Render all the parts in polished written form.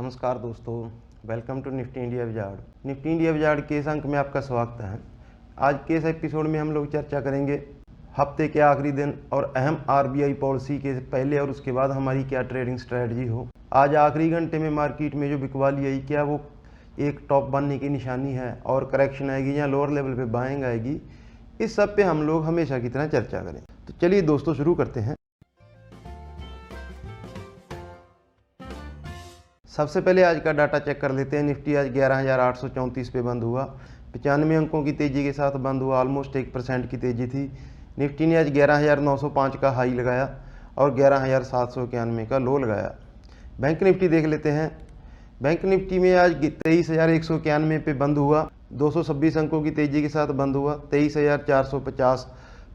नमस्कार दोस्तों, welcome to Nifty India Wizard. Nifty India Wizard के इस अंक में आपका स्वागत है। आज के इस एपिसोड में हम लोग चर्चा करेंगे हफ्ते के आखिरी दिन और अहम आरबीआई पॉलिसी के पहले और उसके बाद हमारी क्या ट्रेडिंग स्ट्रेटजी हो। आज आखिरी घंटे में मार्केट में जो बिकवाली आई, क्या वो एक टॉप बनने की निशानी है और करेक्शन आएगी या लोअर लेवल पे बाइंग आएगी, इस सब पे हम लोग हमेशा की तरह चर्चा करें। तो चलिए दोस्तों शुरू करते हैं। सबसे पहले आज का डाटा चेक कर लेते हैं। निफ्टी आज 11,834 पे बंद हुआ, 95 अंकों की तेज़ी के साथ बंद हुआ, ऑलमोस्ट 1% की तेज़ी थी। निफ्टी ने आज 11,905 का हाई लगाया और 11,791 का लो लगाया। बैंक निफ्टी देख लेते हैं। बैंक निफ्टी में आज 23,191 पे बंद हुआ, 226 अंकों की तेज़ी के साथ बंद हुआ। 23,450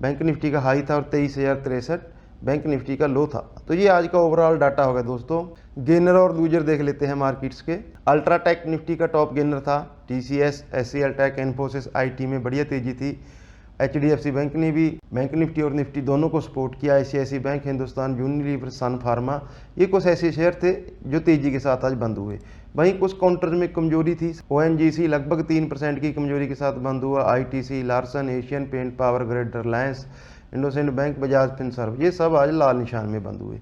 बैंक निफ्टी का हाई था और 23,063 बैंक निफ्टी का लो था। तो ये आज का ओवरऑल डाटा होगा दोस्तों। गेनर और लूजर देख लेते हैं मार्केट्स के। अल्ट्राटेक निफ्टी का टॉप गेनर था। टीसीएस, एचसीएल टेक, इन्फोसिस, आईटी में बढ़िया तेजी थी। एचडीएफसी बैंक ने भी बैंक निफ्टी और निफ्टी दोनों को सपोर्ट किया। आईसीआईसीआई बैंक, हिंदुस्तान यूनिलीवर, सन फार्मा, ये कुछ ऐसे शेयर थे जो तेजी के साथ आज बंद हुए। वहीं कुछ काउंटर में कमजोरी थी। ओएनजीसी लगभग 3% की कमजोरी के साथ बंद हुआ। ITC, Larsen, Asian Paint, Power Grid, Reliance, IndusInd bank, Bajaj Finserv, ये सब आज लाल निशान में बंद हुए।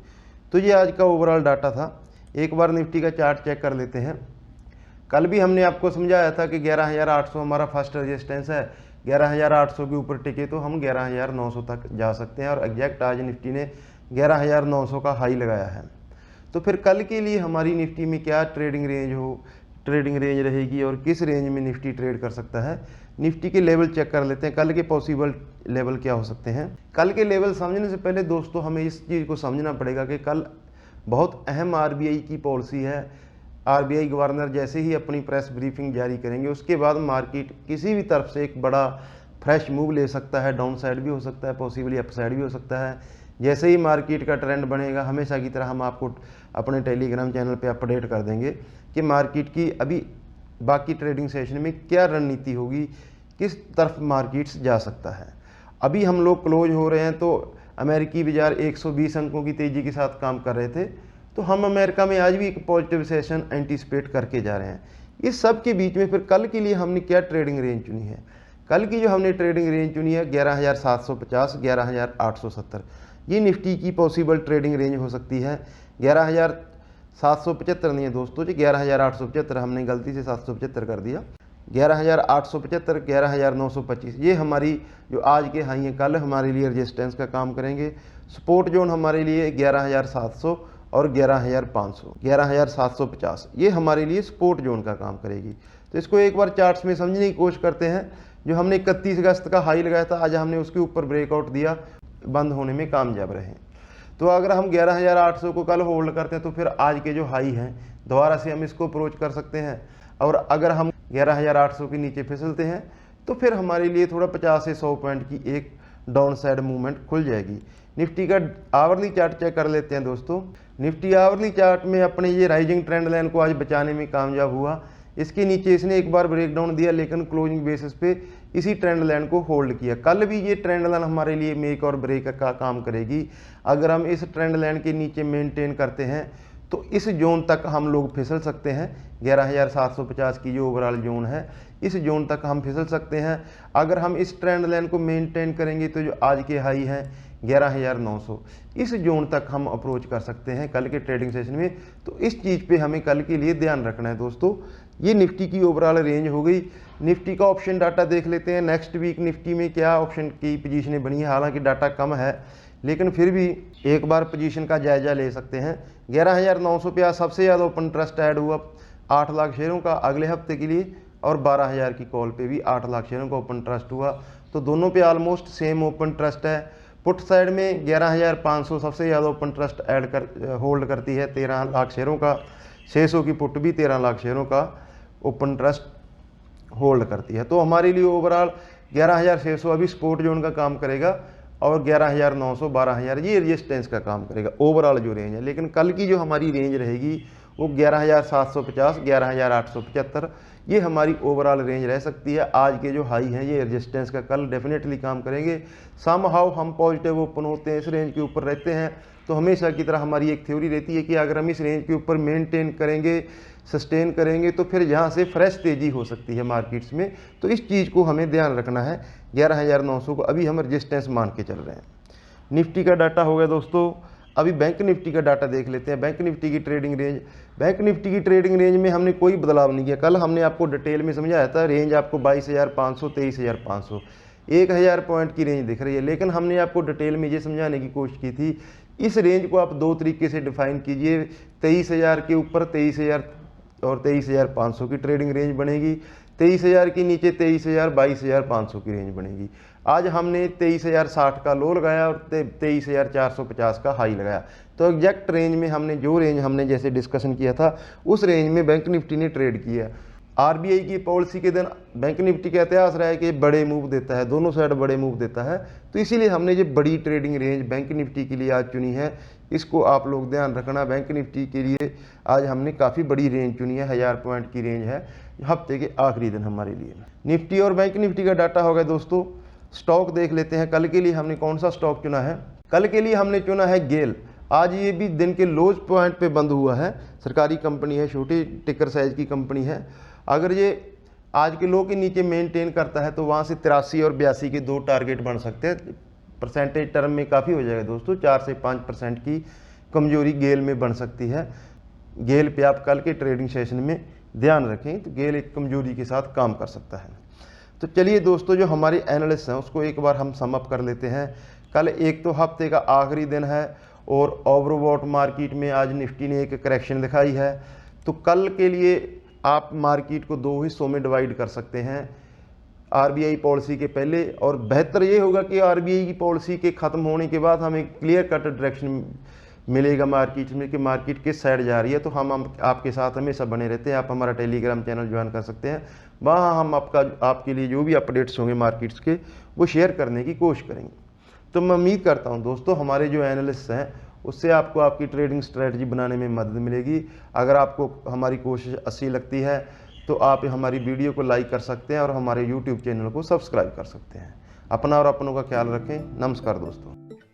तो ये आज का ओवरऑल डाटा था। एक बार निफ्टी का चार्ट चेक कर लेते हैं। कल भी हमने आपको समझाया था कि 11,800 हमारा फर्स्ट रेजिस्टेंस है। 11,800 के ऊपर टिके तो हम 11,900 तक जा सकते हैं और एग्जैक्ट आज निफ्टी ने 11,900 का हाई लगाया है। तो फिर कल के लिए हमारी निफ्टी में क्या ट्रेडिंग रेंज रहेगी और किस रेंज में निफ्टी ट्रेड कर सकता है, निफ्टी के लेवल चेक कर लेते हैं। कल के पॉसिबल लेवल क्या हो सकते हैं। कल के लेवल समझने से पहले दोस्तों हमें इस चीज़ को समझना पड़ेगा कि कल बहुत अहम आरबीआई की पॉलिसी है। आरबीआई गवर्नर जैसे ही अपनी प्रेस ब्रीफिंग जारी करेंगे उसके बाद मार्केट किसी भी तरफ से एक बड़ा फ्रेश मूव ले सकता है। डाउन साइड भी हो सकता है, पॉसिबली अप साइड भी हो सकता है। जैसे ही मार्केट का ट्रेंड बनेगा हमेशा की तरह हम आपको अपने टेलीग्राम चैनल पे अपडेट कर देंगे कि मार्केट की अभी बाकी ट्रेडिंग सेशन में क्या रणनीति होगी, किस तरफ मार्केट्स जा सकता है। अभी हम लोग क्लोज हो रहे हैं तो अमेरिकी बाजार 120 अंकों की तेज़ी के साथ काम कर रहे थे, तो हम अमेरिका में आज भी एक पॉजिटिव सेशन एंटीसिपेट करके जा रहे हैं। इस सब के बीच में फिर कल के लिए हमने क्या ट्रेडिंग रेंज चुनी है। कल की जो हमने ट्रेडिंग रेंज चुनी है 11,750, 11,870, ये निफ्टी की पॉसिबल ट्रेडिंग रेंज हो सकती है। 11,775 नहीं है दोस्तों जी, 11,875, हमने गलती से 775 कर दिया। 11,875, 11,925, ये हमारी जो आज के हाई हैं कल हमारे लिए रेजिस्टेंस का काम करेंगे। सपोर्ट जोन हमारे लिए 11,700 और 11,500, 11,750, ये हमारे लिए सपोर्ट जोन का काम करेगी। तो इसको एक बार चार्ट्स में समझने की कोशिश करते हैं। जो हमने 31 अगस्त का हाई लगाया था, आज हमने उसके ऊपर ब्रेकआउट दिया, बंद होने में कामयाब रहे। तो अगर हम 11,800 को कल होल्ड करते हैं तो फिर आज के जो हाई हैं दोबारा से हम इसको अप्रोच कर सकते हैं। और अगर हम 11,800 के नीचे फिसलते हैं तो फिर हमारे लिए थोड़ा 50 से 100 पॉइंट की एक डाउन साइड मूवमेंट खुल जाएगी। निफ्टी का आवरली चार्ट चेक कर लेते हैं दोस्तों। निफ्टी आवरली चार्ट में अपने ये राइजिंग ट्रेंड लाइन को आज बचाने में कामयाब हुआ। इसके नीचे इसने एक बार ब्रेकडाउन दिया लेकिन क्लोजिंग बेसिस पे इसी ट्रेंड लाइन को होल्ड किया। कल भी ये ट्रेंड लाइन हमारे लिए मेक और ब्रेक का काम करेगी। अगर हम इस ट्रेंड लाइन के नीचे मेंटेन करते हैं तो इस जोन तक हम लोग फिसल सकते हैं। 11,750 की जो ओवरऑल जोन है, इस जोन तक हम फिसल सकते हैं। अगर हम इस ट्रेंड लाइन को मेंटेन करेंगे तो जो आज के हाई हैं 11,900, इस जोन तक हम अप्रोच कर सकते हैं कल के ट्रेडिंग सेशन में। तो इस चीज़ पे हमें कल के लिए ध्यान रखना है दोस्तों। ये निफ्टी की ओवरऑल रेंज हो गई। निफ्टी का ऑप्शन डाटा देख लेते हैं। नेक्स्ट वीक निफ्टी में क्या ऑप्शन की पोजीशनें बनी है। हालांकि डाटा कम है लेकिन फिर भी एक बार पोजीशन का जायजा ले सकते हैं। 11,900 पे आज सबसे ज़्यादा ओपन ट्रस्ट ऐड हुआ 8 लाख शेयरों का अगले हफ्ते के लिए, और 12,000 की कॉल पे भी 8 लाख शेयरों का ओपन ट्रस्ट हुआ। तो दोनों पे ऑलमोस्ट सेम ओपन ट्रस्ट है। पुट साइड में 11,500 सबसे ज़्यादा ओपन ट्रस्ट होल्ड करती है 13 लाख शेयरों का। 600 की पुट भी 13 लाख शेयरों का ओपन ट्रस्ट होल्ड करती है। तो हमारे लिए ओवरऑल 11,600 अभी सपोर्ट जोन का काम करेगा और 11,900, 12,000 ये रेजिस्टेंस का काम करेगा ओवरऑल जो रेंज है। लेकिन कल की जो हमारी रेंज रहेगी वो 11,750, 11,875, ये हमारी ओवरऑल रेंज रह सकती है। आज के जो हाई हैं ये रेजिस्टेंस का कल डेफिनेटली काम करेंगे। समहाउ हम पॉजिटिव ओपन होते हैं, इस रेंज के ऊपर रहते हैं, तो हमेशा की तरह हमारी एक थ्योरी रहती है कि अगर हम इस रेंज के ऊपर मेंटेन करेंगे, सस्टेन करेंगे, तो फिर यहाँ से फ्रेश तेज़ी हो सकती है मार्केट्स में। तो इस चीज़ को हमें ध्यान रखना है। 11,900 को अभी हम रजिस्टेंस मान के चल रहे हैं। निफ्टी का डाटा हो गया दोस्तों। अभी बैंक निफ्टी का डाटा देख लेते हैं। बैंक निफ्टी की ट्रेडिंग रेंज, बैंक निफ्टी की ट्रेडिंग रेंज में हमने कोई बदलाव नहीं किया। कल हमने आपको डिटेल में समझाया था, रेंज आपको 22,500, 23,500, 1,000 पॉइंट की रेंज दिख रही है। लेकिन हमने आपको डिटेल में ये समझाने की कोशिश की थी, इस रेंज को आप दो तरीके से डिफाइन कीजिए। 23,000 के ऊपर 23,000 और 23,500 की ट्रेडिंग रेंज बनेगी, 23,000 के नीचे 23,000, 22,500 की रेंज बनेगी। आज हमने 23,060 का लो लगाया और 23,450 का हाई लगाया। तो एग्जैक्ट रेंज में हमने जो रेंज हमने जैसे डिस्कशन किया था उस रेंज में बैंक निफ्टी ने ट्रेड किया। आरबीआई की पॉलिसी के दिन बैंक निफ्टी का इतिहास रहा है कि बड़े मूव देता है, दोनों साइड बड़े मूव देता है, तो इसीलिए हमने ये बड़ी ट्रेडिंग रेंज बैंक निफ्टी के लिए आज चुनी है। इसको आप लोग ध्यान रखना। बैंक निफ्टी के लिए आज हमने काफ़ी बड़ी रेंज चुनी है, 1000 पॉइंट की रेंज है, हफ्ते के आखिरी दिन हमारे लिए। निफ्टी और बैंक निफ्टी का डाटा हो गया दोस्तों। स्टॉक देख लेते हैं। कल के लिए हमने कौन सा स्टॉक चुना है? कल के लिए हमने चुना है गेल। आज ये भी दिन के लोज पॉइंट पे बंद हुआ है। सरकारी कंपनी है, छोटी टिकर साइज की कंपनी है। अगर ये आज के लो के नीचे मेंटेन करता है तो वहाँ से 83 और 82 के दो टारगेट बन सकते हैं। परसेंटेज टर्म में काफ़ी हो जाएगा दोस्तों, 4 से 5% की कमजोरी गेल में बन सकती है। गेल पे आप कल के ट्रेडिंग सेशन में ध्यान रखें, तो गेल एक कमजोरी के साथ काम कर सकता है। तो चलिए दोस्तों, जो हमारे एनालिस्ट हैं उसको एक बार हम सम अप कर लेते हैं। कल एक तो हफ्ते का आखिरी दिन है और ओवरबॉट मार्केट में आज निफ्टी ने एक करेक्शन दिखाई है। तो कल के लिए आप मार्केट को दो हिस्सों में डिवाइड कर सकते हैं, आरबीआई पॉलिसी के पहले, और बेहतर ये होगा कि आरबीआई की पॉलिसी के ख़त्म होने के बाद हमें क्लियर कट डायरेक्शन मिलेगा मार्केट में कि मार्केट किस साइड जा रही है। तो हम आपके साथ हमेशा बने रहते हैं। आप हमारा टेलीग्राम चैनल ज्वाइन कर सकते हैं, वहाँ हम आपके लिए जो भी अपडेट्स होंगे मार्केट्स के वो शेयर करने की कोशिश करेंगे। तो मैं उम्मीद करता हूँ दोस्तों हमारे जो एनालिस्ट हैं उससे आपको आपकी ट्रेडिंग स्ट्रेटजी बनाने में मदद मिलेगी। अगर आपको हमारी कोशिश अच्छी लगती है तो आप हमारी वीडियो को लाइक कर सकते हैं और हमारे यूट्यूब चैनल को सब्सक्राइब कर सकते हैं। अपना और अपनों का ख्याल रखें। नमस्कार दोस्तों।